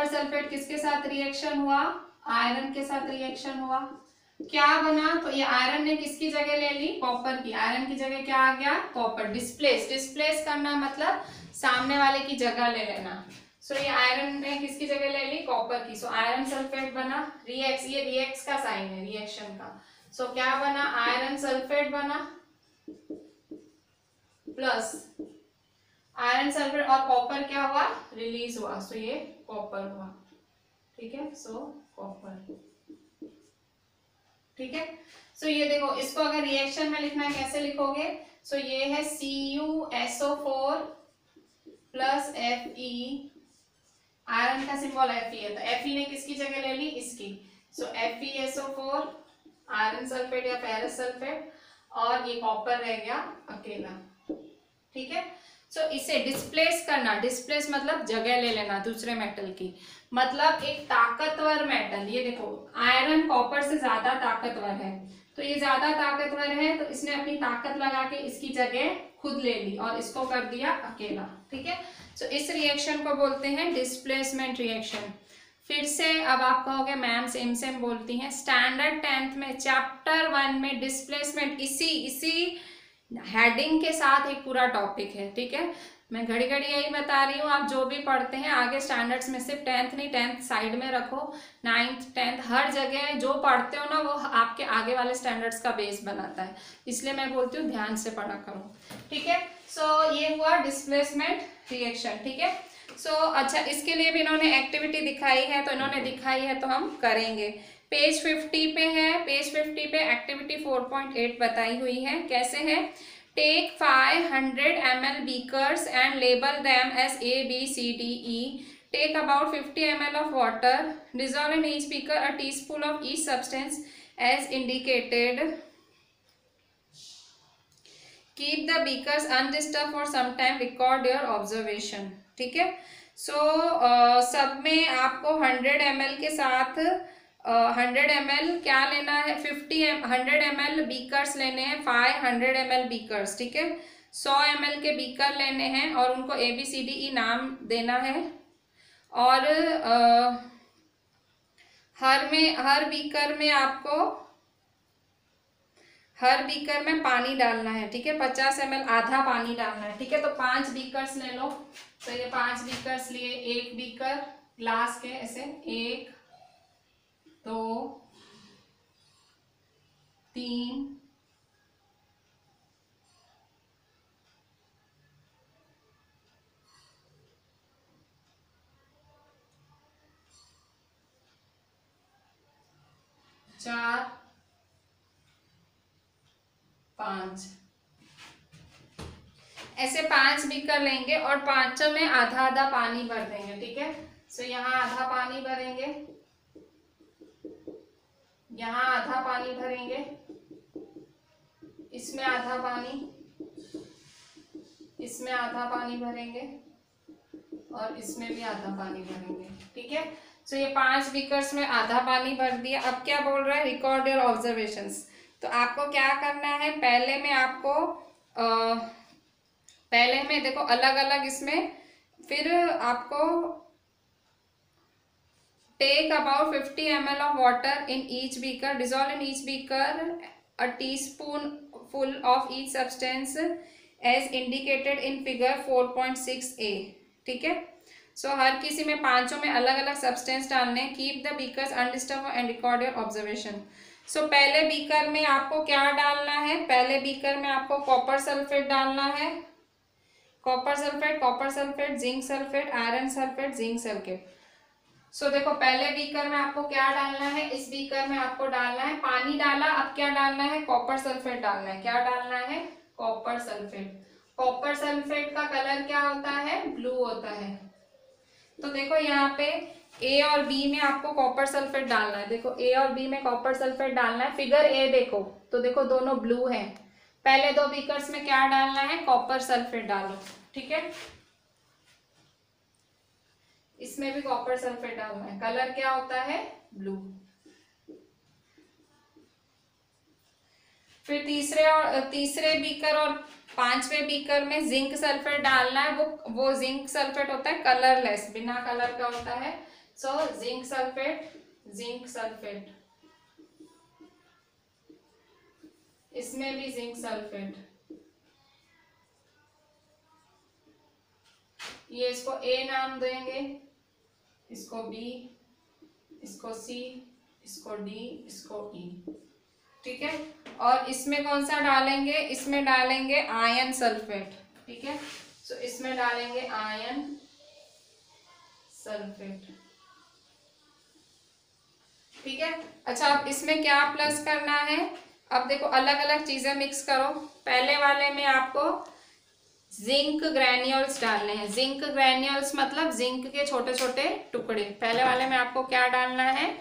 सल्फेट किसके साथ रिएक्शन हुआ? आयरन के साथ रिएक्शन हुआ। क्या बना? तो ये आयरन ने किसकी जगह ले ली? कॉपर की। आयरन की जगह क्या आ गया? कॉपर। डिस्प्लेस करना मतलब सामने वाले की जगह ले लेना। सो ये आयरन ने किसकी जगह ले ली? कॉपर की। सो आयरन सल्फेट बना। रिएक्स, ये रिएक्स का साइन है रिएक्शन का। सो क्या बना? आयरन सल्फेट बना प्लस आयरन सल्फेट और कॉपर क्या हुआ? रिलीज हुआ। सो ये कॉपर हुआ। ठीक है, सो कॉपर। ठीक है, सो ये देखो, इसको अगर रिएक्शन में लिखना है कैसे लिखोगे? सो ये है CuSO4 प्लस Fe। आयरन का सिंबल Fe है, तो Fe ने किसकी जगह ले ली? इसकी। सो FeSO4 आयरन सल्फेट या फेरस सल्फेट, और ये कॉपर रह गया अकेला। ठीक है, सो इसे डिस्प्लेस करना, डिस्प्लेस मतलब जगह ले लेना दूसरे मेटल की। मतलब एक ताकतवर मेटल, ये देखो आयरन कॉपर से ज्यादा ताकतवर है, तो ये ज्यादा ताकतवर है, तो इसने अपनी ताकत लगा के इसकी जगह खुद ले ली और इसको कर दिया अकेला, ठीक है। तो इस रिएक्शन को बोलते हैं डिस्प्लेसमेंट रिएक्शन। फिर से अब आप कहोगे मैम सेम सेम बोलती हैं, स्टैंडर्ड 10th में चैप्टर 1 में डिस्प्लेसमेंट इसी हेडिंग के साथ एक पूरा टॉपिक है, ठीक है। मैं घड़ी घड़ी यही बता रही हूँ, आप जो भी पढ़ते हैं आगे स्टैंडर्ड्स में, सिर्फ 10th नहीं, 10th साइड में रखो, 9th 10th हर जगह जो पढ़ते हो ना वो आपके आगे वाले स्टैंडर्ड्स का बेस बनाता है, इसलिए मैं बोलती हूँ ध्यान से पढ़ा करो, ठीक है। सो ये हुआ डिस्प्लेसमेंट रिएक्शन, ठीक है। सो अच्छा, इसके लिए भी इन्होंने एक्टिविटी दिखाई है, तो इन्होंने दिखाई है तो हम करेंगे। पेज 50 पे है, पेज 50 पे एक्टिविटी 4.8 बताई हुई है। कैसे है, take 500 ml beakers and label them as A, B, C, D, E. Take about 50 ml of water. Dissolve in each beaker a teaspoon of each substance as indicated. Keep the beakers undisturbed for some time. Record your observation. ठीक है। सो सब में आपको 100 ml के साथ 100 ml क्या लेना है, 100 ml बीकर्स लेने हैं, 500 ml बीकर्स, ठीक है। 100 ml के बीकर लेने हैं और उनको ABCDE नाम देना है। और हर बीकर में पानी डालना है, ठीक है। 50 ml आधा पानी डालना है, ठीक है। तो 5 बीकर्स ले लो, तो ये 5 बीकर्स लिए, एक बीकर ग्लास के ऐसे 1 2 3 4 5 ऐसे 5 बीकर लेंगे और पांचों में आधा आधा पानी भर देंगे, ठीक है। सो यहाँ आधा पानी भरेंगे, यहाँ आधा पानी भरेंगे, इसमें आधा पानी, इसमें आधा पानी भरेंगे और इसमें भी आधा पानी भरेंगे, ठीक है। सो ये 5 बीकर्स में आधा पानी भर दिया। अब क्या बोल रहा है, रिकॉर्ड योर ऑब्जर्वेशंस। तो आपको क्या करना है, पहले में देखो अलग अलग इसमें, फिर आपको take about 50 ml of water in each beaker, dissolve in each beaker a teaspoon full of each substance as indicated in figure 4.6a, ठीक है। सो हर किसी में पांचों में अलग अलग सब्सटेंस डालने हैं। Keep the beakers undisturb and record your observation. So पहले बीकर में आपको क्या डालना है, पहले बीकर में आपको कॉपर सल्फेट डालना है, copper sulphate, zinc sulphate, iron sulphate, zinc sulphate. So देखो पहले बीकर में आपको क्या डालना है, इस बीकर में आपको डालना है, पानी डाला, अब क्या डालना है, कॉपर सल्फेट डालना है। क्या डालना है, कॉपर सल्फेट। कॉपर सल्फेट का कलर क्या होता है, ब्लू होता है। तो देखो यहाँ पे ए और बी में आपको कॉपर सल्फेट डालना है, देखो ए और बी में कॉपर सल्फेट डालना है। फिगर ए देखो तो देखो दोनों ब्लू हैं। पहले 2 बीकर्स में क्या डालना है, कॉपर सल्फेट डालो, ठीक है। इसमें भी कॉपर सल्फेट डालना है, कलर क्या होता है, ब्लू। फिर तीसरे बीकर और 5वें बीकर में जिंक सल्फेट डालना है। वो जिंक सल्फेट होता है कलरलेस, बिना कलर का होता है। सो जिंक सल्फेट, इसमें भी जिंक सल्फेट। ये इसको ए नाम देंगे, इसको बी, इसको सी, इसको डी, इसको ई, ठीक है। और इसमें कौन सा डालेंगे, इसमें डालेंगे आयरन सल्फेट, ठीक है। सो इसमें डालेंगे आयरन सल्फेट, ठीक है। अच्छा, अब इसमें क्या प्लस करना है, अब देखो अलग अलग चीजें मिक्स करो। पहले वाले में आपको जिंक ग्रैन्यूल्स डालने हैं। जिंक ग्रैन्यूल्स मतलब जिंक के छोटे छोटे टुकड़े। पहले वाले में आपको क्या डालना है,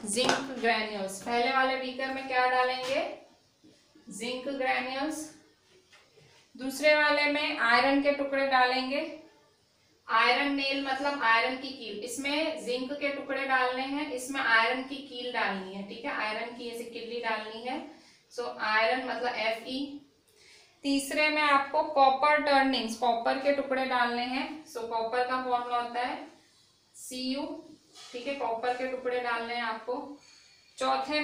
जिंक ग्रैन्यूल्स। पहले वाले बीकर में क्या डालेंगे, जिंक ग्रैन्यूल्स। दूसरे वाले में आयरन के टुकड़े डालेंगे। आयरन नेल मतलब आयरन की कील। इसमें जिंक के टुकड़े डालने हैं, इसमें आयरन की कील डालनी है, ठीक है। आयरन की ऐसी किल्ली डालनी है। सो आयरन मतलब Fe। तीसरे में आपको कॉपर टर्निंग्स, कॉपर के टुकड़े डालने हैं। सो कॉपर का फॉर्मूला होता है Cu, ठीक है, कॉपर के टुकड़े डालने हैं आपको। चौथे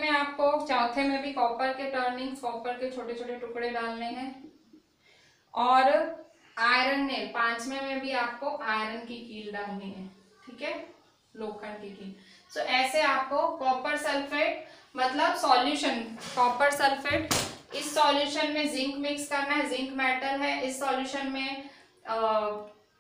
में भी कॉपर के टर्निंग्स, कॉपर के छोटे छोटे टुकड़े डालने हैं। और आयरन नेल, पांचवें में भी आपको आयरन की कील डालनी है, ठीक है, लोखंड की कील। सो ऐसे आपको कॉपर सल्फेट मतलब सॉल्यूशन, कॉपर सल्फेट, इस सॉल्यूशन में जिंक मिक्स करना है, जिंक मेटल है। इस सॉल्यूशन में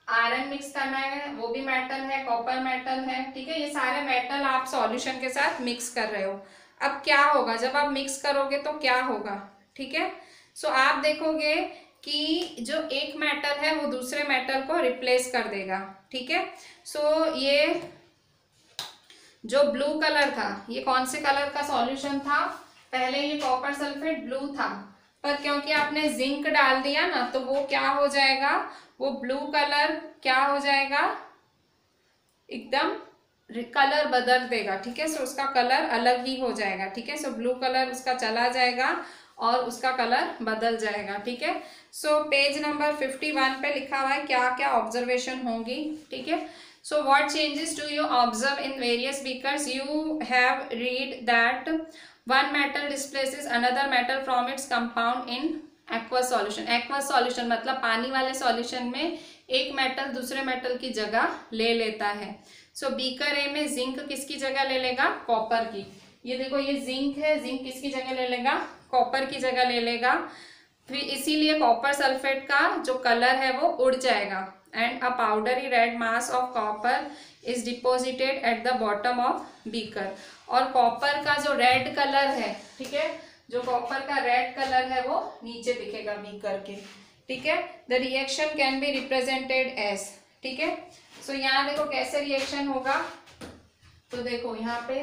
आयरन मिक्स करना है, वो भी मेटल है, कॉपर मेटल है, ठीक है। ये सारे मेटल आप सॉल्यूशन के साथ मिक्स कर रहे हो। अब क्या होगा जब आप मिक्स करोगे तो क्या होगा, ठीक है। सो आप देखोगे कि जो एक मेटल है वो दूसरे मेटल को रिप्लेस कर देगा, ठीक है। सो ये जो ब्लू कलर था, ये कौन से कलर का सॉल्यूशन था, पहले ये कॉपर सल्फेट ब्लू था, पर क्योंकि आपने जिंक डाल दिया ना तो वो क्या हो जाएगा, वो ब्लू कलर क्या हो जाएगा, एकदम कलर बदल देगा, ठीक है। सो उसका कलर अलग ही हो जाएगा, ठीक है। सो ब्लू कलर उसका चला जाएगा और उसका कलर बदल जाएगा, ठीक है। सो पेज नंबर 51 पे लिखा हुआ है क्या क्या ऑब्जर्वेशन होंगी, ठीक है। So what changes do you observe in various beakers, you have read that one metal displaces another metal from its compound in aqueous solution. Aqueous solution मतलब पानी वाले सॉल्यूशन में एक मेटल दूसरे मेटल की जगह ले लेता है। सो बीकर ए में जिंक किसकी जगह ले लेगा, कॉपर की। ये देखो ये जिंक है, जिंक किसकी जगह ले लेगा, कॉपर की जगह ले लेगा। फिर इसीलिए कॉपर सल्फेट का जो कलर है वो उड़ जाएगा। And a powdery red mass of copper is deposited at the bottom of beaker. और कॉपर का जो रेड कलर है, ठीक है, जो कॉपर का रेड कलर है वो नीचे दिखेगा बीकर के, ठीक है। The reaction can be represented as, ठीक है। सो यहाँ देखो कैसे रिएक्शन होगा, तो देखो यहाँ पे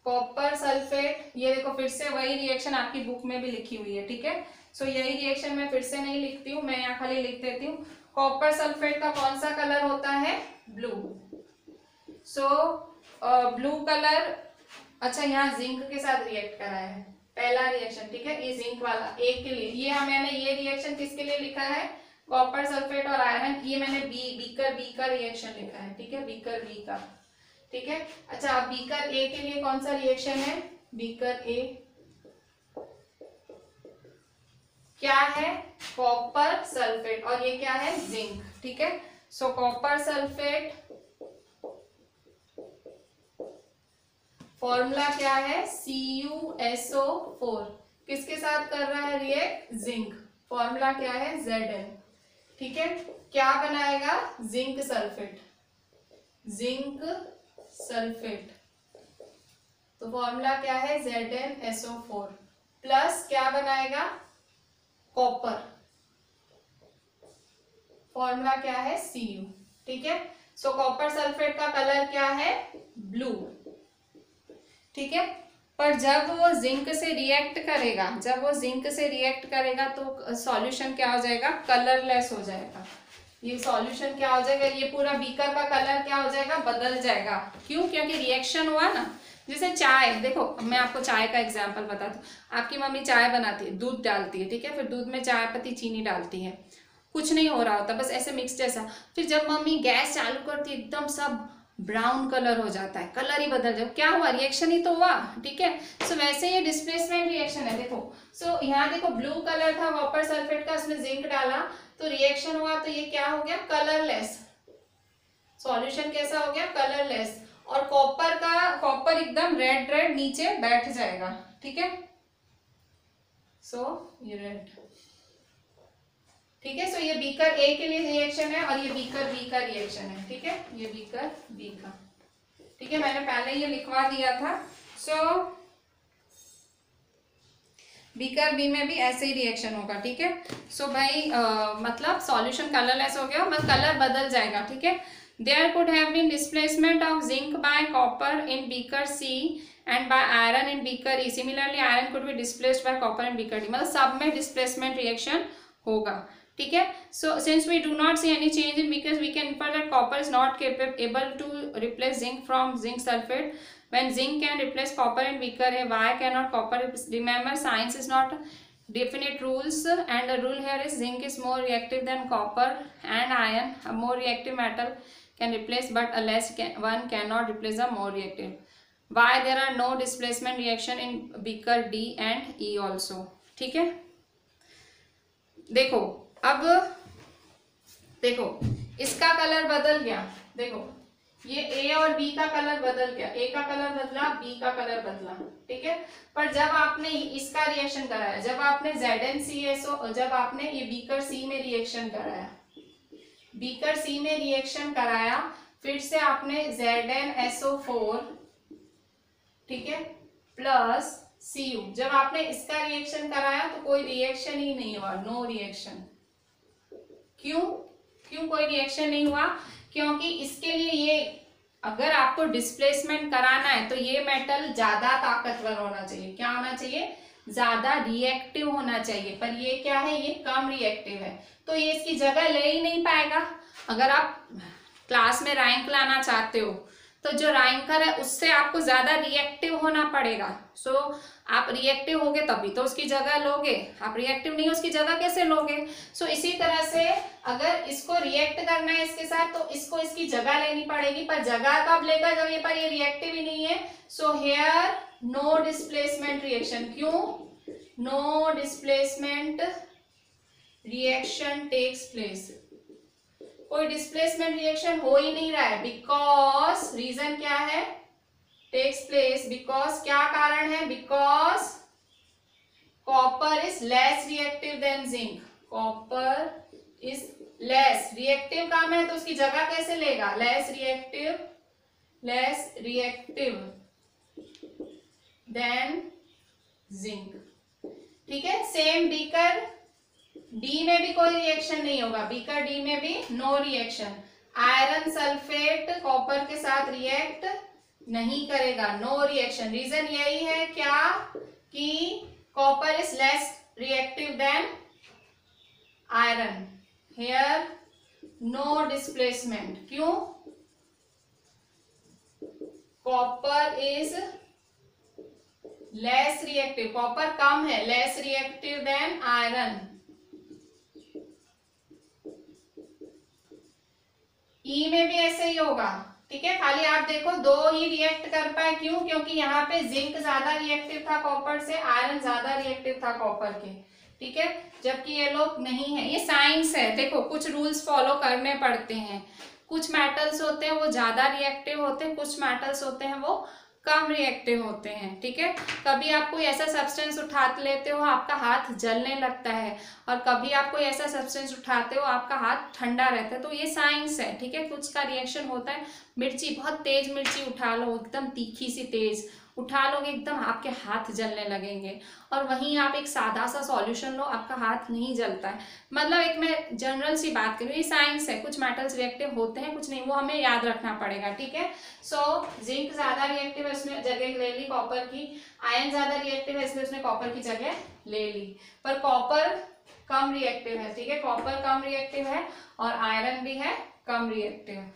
कॉपर सल्फेट, ये देखो फिर से वही रिएक्शन आपकी बुक में भी लिखी हुई है, ठीक है। सो यही रिएक्शन मैं फिर से नहीं लिखती हूँ, मैं यहाँ खाली लिख देती हूँ। कॉपर सल्फेट का कौन सा कलर होता है, ब्लू। सो ब्लू कलर, अच्छा यहाँ जिंक के साथ रिएक्ट कराया है पहला रिएक्शन, ठीक है, ये जिंक वाला एक के लिए। ये मैंने ये रिएक्शन किसके लिए लिखा है, कॉपर सल्फेट और आयरन, ये मैंने बीकर बी का रिएक्शन लिखा है, ठीक है, बीकर बी का, ठीक है। अच्छा अब बीकर ए के लिए कौन सा रिएक्शन है, बीकर ए क्या है, कॉपर सल्फेट, और ये क्या है, जिंक, ठीक है। सो कॉपर सल्फेट फॉर्मूला क्या है, CuSO4, किसके साथ कर रहा है रिएक्ट, जिंक, फॉर्मूला क्या है, Zn, ठीक है। क्या बनाएगा, जिंक सल्फेट, जिंक सल्फेट, तो फॉर्मूला क्या है, ZnSO4 प्लस क्या बनाएगा, कॉपर, फॉर्मूला क्या है, Cu, ठीक है। सो कॉपर सल्फेट का कलर क्या है, ब्लू, ठीक है। पर जब वो जिंक से रिएक्ट करेगा, जब वो जिंक से रिएक्ट करेगा तो सॉल्यूशन क्या हो जाएगा, कलरलेस हो जाएगा। ये सॉल्यूशन क्या हो जाएगा, ये पूरा बीकर का कलर क्या हो जाएगा, बदल जाएगा। क्यों, क्योंकि रिएक्शन हुआ ना। जैसे चाय, देखो मैं आपको चाय का एग्जांपल बताती हूँ। आपकी मम्मी चाय बनाती है, दूध डालती है, ठीक है, फिर दूध में चाय पत्ती चीनी डालती है, कुछ नहीं हो रहा होता, बस ऐसे मिक्स जैसा। फिर जब मम्मी गैस चालू करती है एकदम सब ब्राउन कलर हो जाता है, कलर ही बदल जाए, क्या हुआ, रिएक्शन ही तो हुआ, ठीक है। सो वैसे ये डिस्प्लेसमेंट रिएक्शन है, देखो। सो यहाँ देखो ब्लू कलर था कॉपर सल्फेट का, उसमें जिंक डाला तो रिएक्शन हुआ, तो ये क्या हो गया, कलरलेस, सॉल्यूशन कैसा हो गया, कलरलेस। और कॉपर एकदम रेड रेड नीचे बैठ जाएगा, ठीक है। सो ये रेड, ठीक है। सो ये बीकर ए के लिए रिएक्शन है और ये बीकर बी का रिएक्शन है, ठीक है, ये बीकर बी का, ठीक है, मैंने पहले ये लिखवा दिया था। सो बीकर बी में भी ऐसे ही रिएक्शन होगा, ठीक है। सो भाई मतलब सॉल्यूशन कलरलेस हो गया, मतलब कलर बदल जाएगा, ठीक है। There could have been displacement of zinc by copper in beaker C and by iron in beaker E. Similarly, iron could be displaced by copper in beaker D. मतलब सब में displacement reaction होगा, ठीक है। So since we do not see any change in beakers, we can infer that copper is not able to replace zinc from zinc sulfate. When zinc can replace copper in beaker A, why cannot copper? Remember, science is not definite rules, and the rule here is zinc is more reactive than copper and iron. A more reactive metal can replace, but a less one cannot replace a more reactive. Why there are no displacement reaction in beaker D and E also. ठीक है, देखो अब देखो इसका colour बदल गया, देखो ये A और B का कलर बदल गया, A का कलर बदला, B का कलर बदला, ठीक है। पर जब आपने इसका रिएक्शन कराया, जब आपने ZnCSO, जब आपने ये बीकर C में रिएक्शन कराया, बीकर C में रिएक्शन कराया, फिर से आपने ZnSO4, ठीक है, प्लस Cu, जब आपने इसका रिएक्शन कराया तो कोई रिएक्शन ही नहीं हुआ, नो रिएक्शन। क्यों कोई रिएक्शन नहीं हुआ? क्योंकि इसके लिए ये, अगर आपको डिस्प्लेसमेंट कराना है तो ये मेटल ज्यादा ताकतवर होना चाहिए। क्या होना चाहिए? ज्यादा रिएक्टिव होना चाहिए। पर ये क्या है? ये कम रिएक्टिव है, तो ये इसकी जगह ले ही नहीं पाएगा। अगर आप क्लास में रैंक लाना चाहते हो तो जो रैंकर है उससे आपको ज्यादा रिएक्टिव होना पड़ेगा। सो आप रिएक्टिव होगे तभी तो उसकी जगह लोगे, आप रिएक्टिव नहीं उसकी जगह कैसे लोगे? सो इसी तरह से अगर इसको रिएक्ट करना है इसके साथ तो इसको इसकी जगह लेनी पड़ेगी। पर जगह कब लेगा? जब ये पर ये रिएक्टिव ही नहीं है। So here no displacement reaction. क्यों? No displacement reaction takes place. कोई डिस्प्लेसमेंट रिएक्शन हो ही नहीं रहा है। बिकॉज रीजन क्या है? टेक्स प्लेस बिकॉज, क्या कारण है? Because copper is less reactive than zinc. Copper is less reactive कम है तो उसकी जगह कैसे लेगा? Less reactive than zinc. ठीक है, सेम बीकर डी में भी कोई रिएक्शन नहीं होगा, बीकर डी में भी no reaction. Iron sulphate copper के साथ रिएक्ट नहीं करेगा, नो रिएक्शन। रीजन यही है क्या? कि copper is less reactive than iron. Here no displacement. क्यों? Copper is less reactive, copper कम है, लेस रिएक्टिव देन आयरन। ई में भी ऐसे ही होगा। ठीक है, खाली आप देखो दो ही रिएक्ट कर पाए। क्यों? क्योंकि यहाँ पे जिंक ज्यादा रिएक्टिव था कॉपर से, आयरन ज्यादा रिएक्टिव था कॉपर के। ठीक है, जबकि ये लोग नहीं है। ये साइंस है, देखो कुछ रूल्स फॉलो करने पड़ते हैं। कुछ मेटल्स होते हैं वो ज्यादा रिएक्टिव होते हैं, कुछ मेटल्स होते हैं वो कम रिएक्टिव होते हैं। ठीक है, कभी आप कोई ऐसा सब्सटेंस उठा लेते हो आपका हाथ जलने लगता है, और कभी आप कोई ऐसा सब्सटेंस उठाते हो आपका हाथ ठंडा रहता है। तो ये साइंस है। ठीक है, कुछ का रिएक्शन होता है। मिर्ची, बहुत तेज मिर्ची उठा लो, एकदम तीखी सी तेज उठा लोगे, एकदम आपके हाथ जलने लगेंगे। और वहीं आप एक सादा सा सॉल्यूशन लो, आपका हाथ नहीं जलता है। मतलब एक मैं जनरल सी बात करूँ, ये साइंस है। कुछ मेटल्स रिएक्टिव होते हैं, कुछ नहीं, वो हमें याद रखना पड़ेगा। ठीक है, सो जिंक ज्यादा रिएक्टिव है, उसने जगह ले ली कॉपर की। आयरन ज्यादा रिएक्टिव है इसलिए उसने कॉपर की जगह ले ली। पर कॉपर कम रिएक्टिव है। ठीक है, कॉपर कम रिएक्टिव है और आयरन भी है कम रिएक्टिव।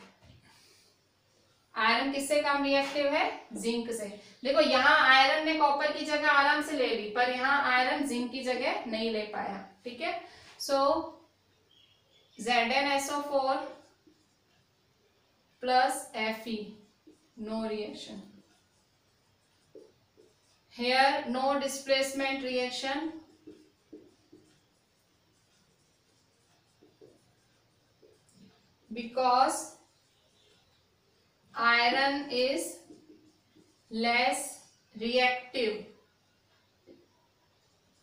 आयरन किससे कम रिएक्टिव है? जिंक से। देखो यहाँ आयरन ने कॉपर की जगह आराम से ले ली, पर यहाँ आयरन जिंक की जगह नहीं ले पाया। ठीक है, so ZnSO4 plus Fe, no reaction. Here no displacement reaction, because iron is less reactive.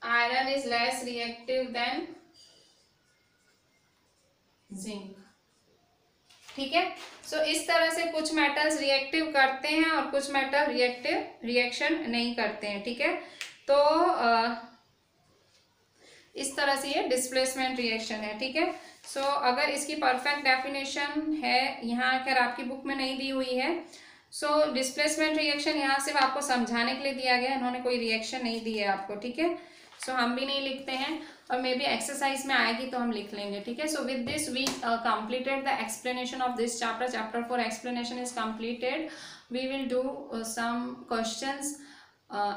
Iron is less reactive than zinc. ठीक है, सो इस तरह से कुछ मेटल्स रिएक्टिव करते हैं और कुछ मेटल रिएक्शन नहीं करते हैं। ठीक है, तो इस तरह से ये डिस्प्लेसमेंट रिएक्शन है। ठीक है, सो अगर इसकी परफेक्ट डेफिनेशन है, यहाँ अगर आपकी बुक में नहीं दी हुई है, सो डिस्प्लेसमेंट रिएक्शन यहाँ सिर्फ आपको समझाने के लिए दिया गया है, इन्होंने कोई रिएक्शन नहीं दी है आपको। ठीक है, सो हम भी नहीं लिखते हैं, और मे बी एक्सरसाइज में आएगी तो हम लिख लेंगे। ठीक है, so with this we completed the explanation of this chapter. Chapter 4 explanation is completed. We will do some questions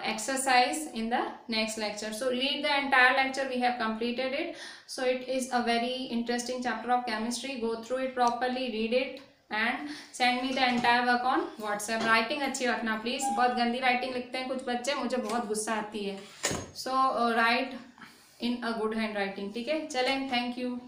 exercise in the next lecture. So read the entire lecture, we have completed it. So it is a very interesting chapter of chemistry. Go through it properly, read it and send me the entire work on WhatsApp. Writing अच्छी रखना please, बहुत गंदी writing लिखते हैं कुछ बच्चे, मुझे बहुत गुस्सा आती है. So write in a good handwriting. ठीक है, चलें, थैंक यू.